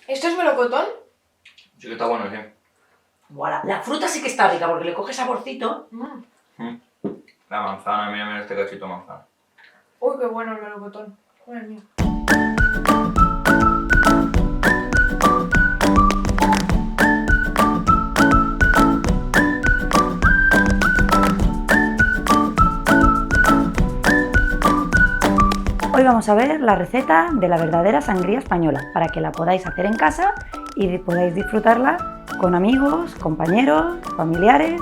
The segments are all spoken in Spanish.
¿Esto es melocotón? Sí que está bueno, sí. Voilà. La fruta sí que está rica porque le coge saborcito. La manzana, mira este cachito de manzana. Uy, qué bueno el melocotón. Madre mía. Hoy vamos a ver la receta de la verdadera sangría española para que la podáis hacer en casa y podáis disfrutarla con amigos, compañeros, familiares.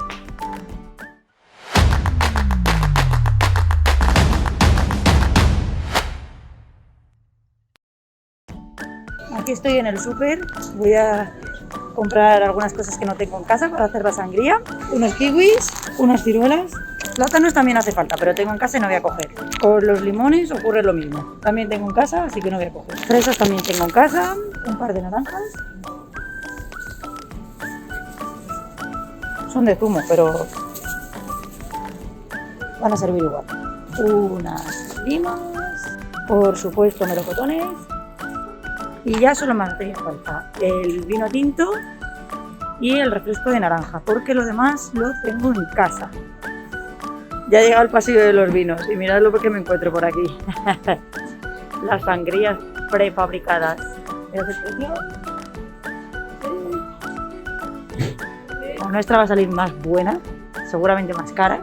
Aquí estoy en el súper, voy a comprar algunas cosas que no tengo en casa para hacer la sangría. Unos kiwis, unas ciruelas, plátanos también hace falta, pero tengo en casa y no voy a coger. Con los limones ocurre lo mismo, también tengo en casa, así que no voy a coger. Fresas también tengo en casa, un par de naranjas. Son de zumo, pero van a servir igual. Unas limas, por supuesto melocotones. Y ya solo me hace falta el vino tinto y el refresco de naranja, porque lo demás lo tengo en casa. Ya he llegado al pasillo de los vinos y mirad lo que me encuentro por aquí. Las sangrías prefabricadas. ¿Mirad el precio? La nuestra va a salir más buena, seguramente más cara,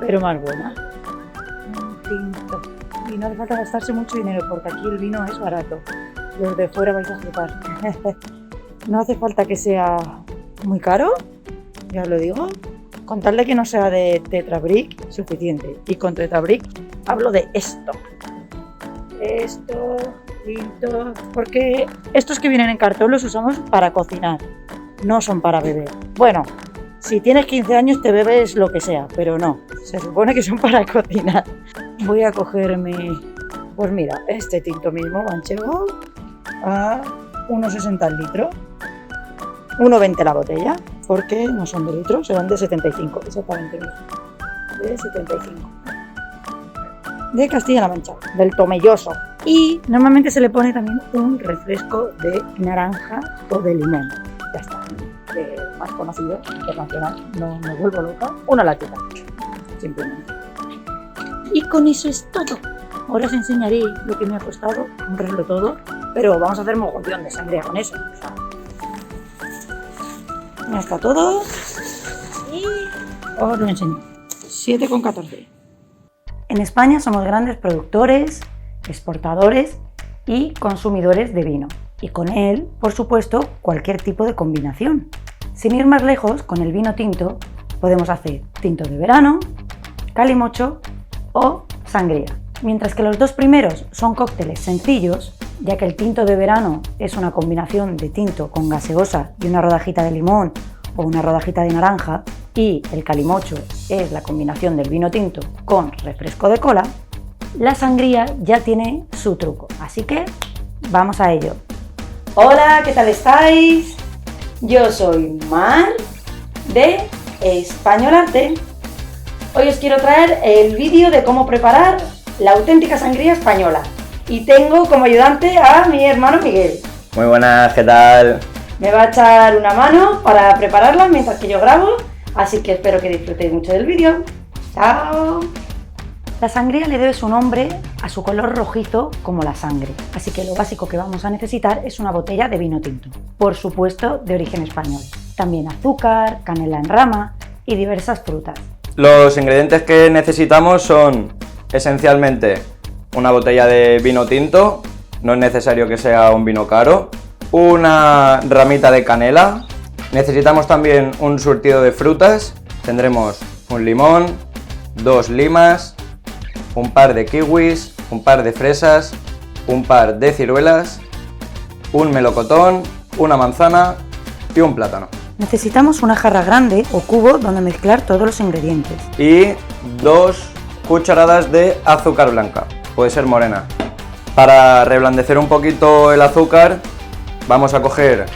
pero más buena. Un tinto. Y no hace falta gastarse mucho dinero porque aquí el vino es barato. Los de fuera vais a flipar. No hace falta que sea muy caro, ya os lo digo. Con tal de que no sea de Tetra Brick, suficiente. Y con Tetra Brick hablo de esto. Esto, tinto. Porque estos que vienen en cartón los usamos para cocinar, no son para beber. Bueno, si tienes 15 años te bebes lo que sea, pero no. Se supone que son para cocinar. Voy a cogerme, pues mira, este tinto mismo, manchego, a 1,60 el litro, 1,20 la botella, porque no son de litro, serán de 75, exactamente, de 75. De Castilla-La Mancha, del Tomelloso. Y normalmente se le pone también un refresco de naranja o de limón. Ya está, más conocido, internacional, no me vuelvo loca, una latita, simplemente. Y con eso es todo. Ahora os enseñaré lo que me ha costado comprarlo todo, pero vamos a hacer mogollón de sangría con eso. O sea, ya está todo y os lo enseño. 7,14. En España somos grandes productores, exportadores y consumidores de vino. Y con él, por supuesto, cualquier tipo de combinación. Sin ir más lejos, con el vino tinto podemos hacer tinto de verano, calimocho o sangría. Mientras que los dos primeros son cócteles sencillos, ya que el tinto de verano es una combinación de tinto con gaseosa y una rodajita de limón o una rodajita de naranja, y el calimocho es la combinación del vino tinto con refresco de cola, la sangría ya tiene su truco. Así que vamos a ello. Hola, ¿qué tal estáis? Yo soy Mar de Español Arte. Hoy os quiero traer el vídeo de cómo preparar la auténtica sangría española. Y tengo como ayudante a mi hermano Miguel. Muy buenas, ¿qué tal? Me va a echar una mano para prepararla mientras que yo grabo, así que espero que disfrutéis mucho del vídeo. ¡Chao! La sangría le debe su nombre a su color rojizo como la sangre, así que lo básico que vamos a necesitar es una botella de vino tinto, por supuesto de origen español. También azúcar, canela en rama y diversas frutas. Los ingredientes que necesitamos son esencialmente una botella de vino tinto, no es necesario que sea un vino caro, una ramita de canela, necesitamos también un surtido de frutas, tendremos un limón, 2 limas, un par de kiwis, un par de fresas, un par de ciruelas, un melocotón, una manzana y un plátano. Necesitamos una jarra grande o cubo donde mezclar todos los ingredientes. Y 2 cucharadas de azúcar blanca, puede ser morena. Para reblandecer un poquito el azúcar, vamos a coger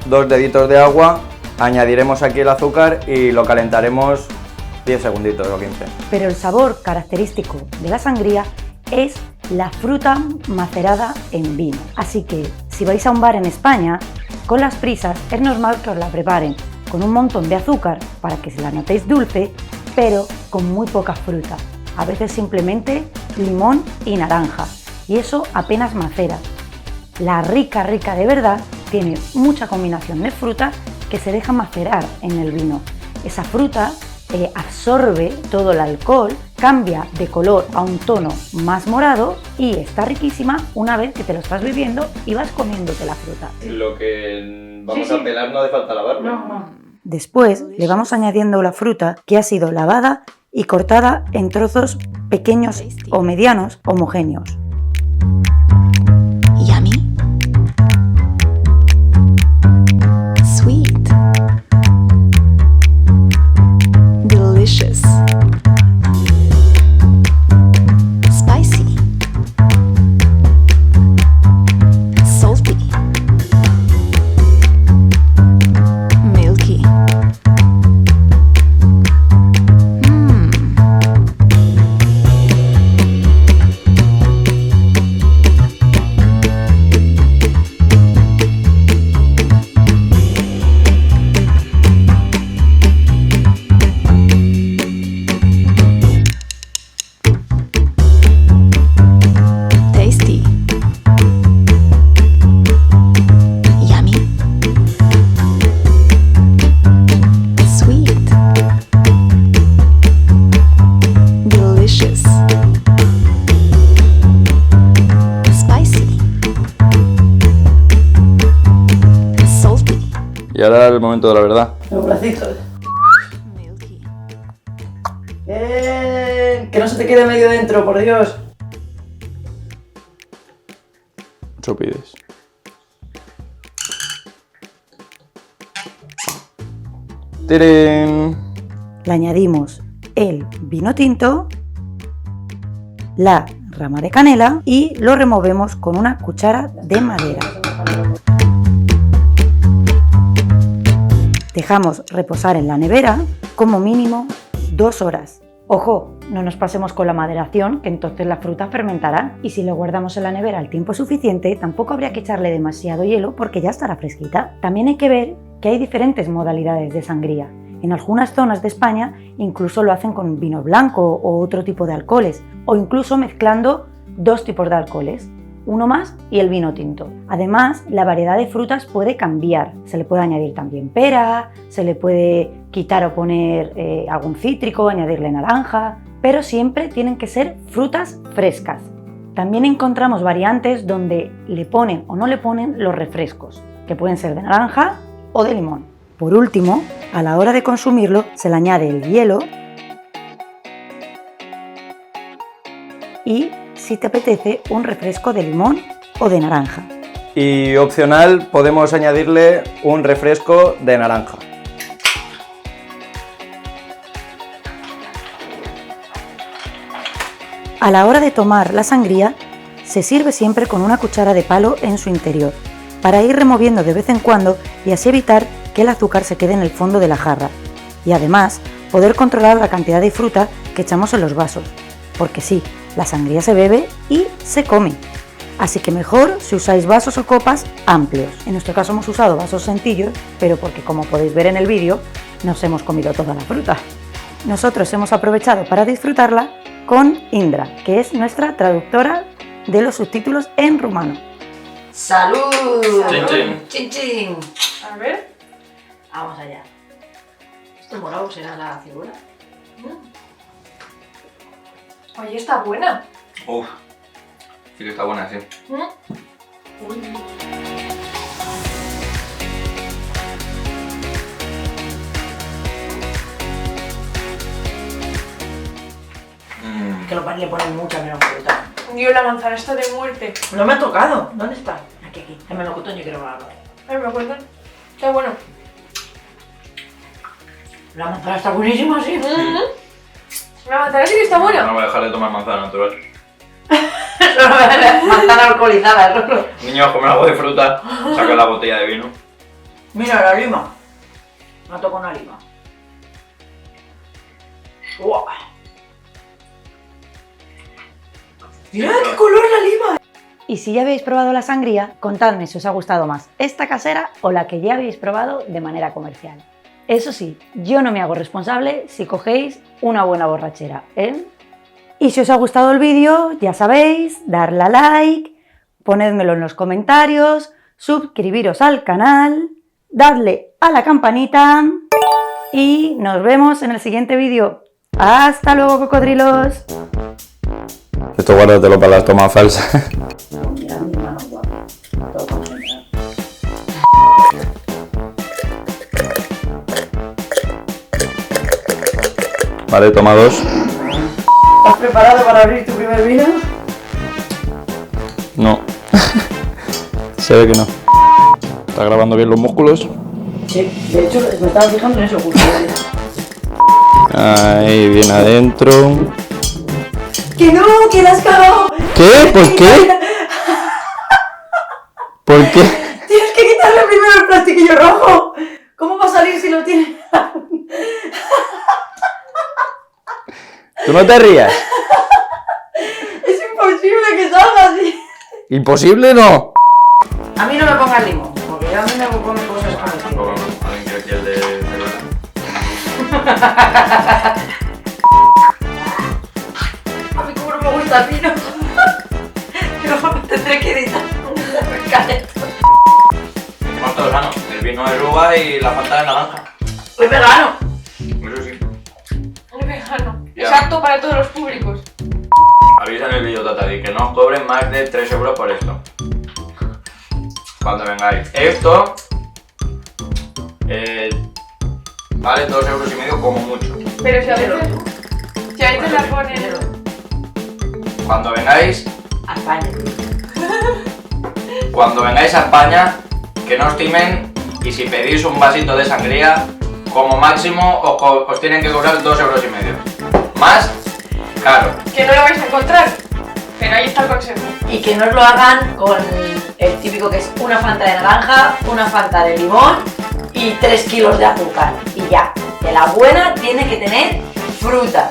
2 deditos de agua, añadiremos aquí el azúcar y lo calentaremos 10 segunditos o 15. Pero el sabor característico de la sangría es la fruta macerada en vino. Así que si vais a un bar en España, con las prisas es normal que os la preparen con un montón de azúcar para que se la notéis dulce, pero con muy poca fruta. A veces simplemente limón y naranja, y eso apenas macera. La rica de verdad tiene mucha combinación de fruta que se deja macerar en el vino. Esa fruta absorbe todo el alcohol, cambia de color a un tono más morado y está riquísima una vez que te lo estás bebiendo y vas comiéndote la fruta. Lo que vamos a pelar no hace falta lavarlo. No. Después le vamos añadiendo la fruta que ha sido lavada y cortada en trozos pequeños o medianos homogéneos. Yummy. Sweet. Delicious. Spicy. Salty. Milky. Tasty. Yummy. Sweet. Delicious. Spicy. Salty. Y ahora el momento de la verdad. Los bracitos. Milky. Bien, que no se te quede medio dentro, por Dios. Mucho pides. ¡Tirín! Le añadimos el vino tinto, la rama de canela y lo removemos con una cuchara de madera. Dejamos reposar en la nevera como mínimo 2 horas. Ojo, no nos pasemos con la maderación, que entonces la fruta fermentará, y si lo guardamos en la nevera el tiempo suficiente, tampoco habría que echarle demasiado hielo porque ya estará fresquita. También hay que ver que hay diferentes modalidades de sangría. En algunas zonas de España incluso lo hacen con vino blanco o otro tipo de alcoholes, o incluso mezclando 2 tipos de alcoholes, uno más y el vino tinto. Además, la variedad de frutas puede cambiar. Se le puede añadir también pera, se le puede quitar o poner algún cítrico, añadirle naranja, pero siempre tienen que ser frutas frescas. También encontramos variantes donde le ponen o no le ponen los refrescos, que pueden ser de naranja o de limón. Por último, a la hora de consumirlo, se le añade el hielo y, si te apetece, un refresco de limón o de naranja. Y opcional podemos añadirle un refresco de naranja. A la hora de tomar la sangría, se sirve siempre con una cuchara de palo en su interior, para ir removiendo de vez en cuando y así evitar que el azúcar se quede en el fondo de la jarra. Y además, poder controlar la cantidad de fruta que echamos en los vasos, porque sí, la sangría se bebe y se come. Así que mejor si usáis vasos o copas amplios. En nuestro caso hemos usado vasos sencillos, pero porque, como podéis ver en el vídeo, nos hemos comido toda la fruta. Nosotros hemos aprovechado para disfrutarla con Indra, que es nuestra traductora de los subtítulos en rumano. ¡Salud! Chin, chin. ¡Chin, chin! A ver. Vamos allá. ¿Este morado será la figura? Oye, está buena. Uf, sí que está buena, sí. Uy. Que los padres le ponen mucha menos fruta. Dios, la manzana está de muerte. No me ha tocado. ¿Dónde está? Aquí. El melocotón yo quiero probarlo. Ay, me acuerdo. Está bueno. La manzana está buenísima, sí. La manzana sí que está buena. No voy a dejar de tomar manzana natural. Manzana alcoholizada, solo. Niños, comer algo de fruta, saca la botella de vino. Mira la lima. Me toca una lima. ¡Guau! ¡Mira qué color la lima! Y si ya habéis probado la sangría, contadme si os ha gustado más esta casera o la que ya habéis probado de manera comercial. Eso sí, yo no me hago responsable si cogéis una buena borrachera, ¿eh? Y si os ha gustado el vídeo, ya sabéis, darle a like, ponedmelo en los comentarios, suscribiros al canal, dadle a la campanita y nos vemos en el siguiente vídeo. ¡Hasta luego, cocodrilos! Esto guárdatelo para las tomas falsas. Vale, toma 2. ¿Estás preparado para abrir tu primer vino? No. Se ve que no. ¿Está grabando bien los músculos? Sí, de hecho me estaba fijando en eso justo. Ahí, bien adentro. ¡Que no! ¡Que la has cagado! ¿Qué? ¿Por qué? ¿Por qué? ¡Tienes que quitarle primero el plastiquillo rojo! ¿Cómo va a salir si lo tienes? ¿Tú no te rías? Es imposible que salga así. ¿Imposible no? A mí no me pongas limón, porque yo a mí me pongo cosas con el limón. ¿Alguien quiere que el de cerveza? A mí como no me gusta el vino. Pero me tendré que editar. Más todo sano. El vino es uva y la falta de naranja. ¡Soy vegano! Eso sí. Es vegano. Ya. Exacto para todos los públicos. Avisa en el vídeo, Tatari, que no os cobren más de 3 euros por esto. Cuando vengáis. Esto vale 2,5 euros como mucho. Pero si a veces la ponen. Cuando vengáis, A España. cuando vengáis a España, que no os timen y si pedís un vasito de sangría, como máximo os tienen que cobrar 2,5 euros. Más caro. Que no lo vais a encontrar. Pero ahí está el consejo. Y que no os lo hagan con el típico que es una Fanta de naranja, una Fanta de limón y 3 kilos de azúcar. Y ya, que la buena tiene que tener fruta.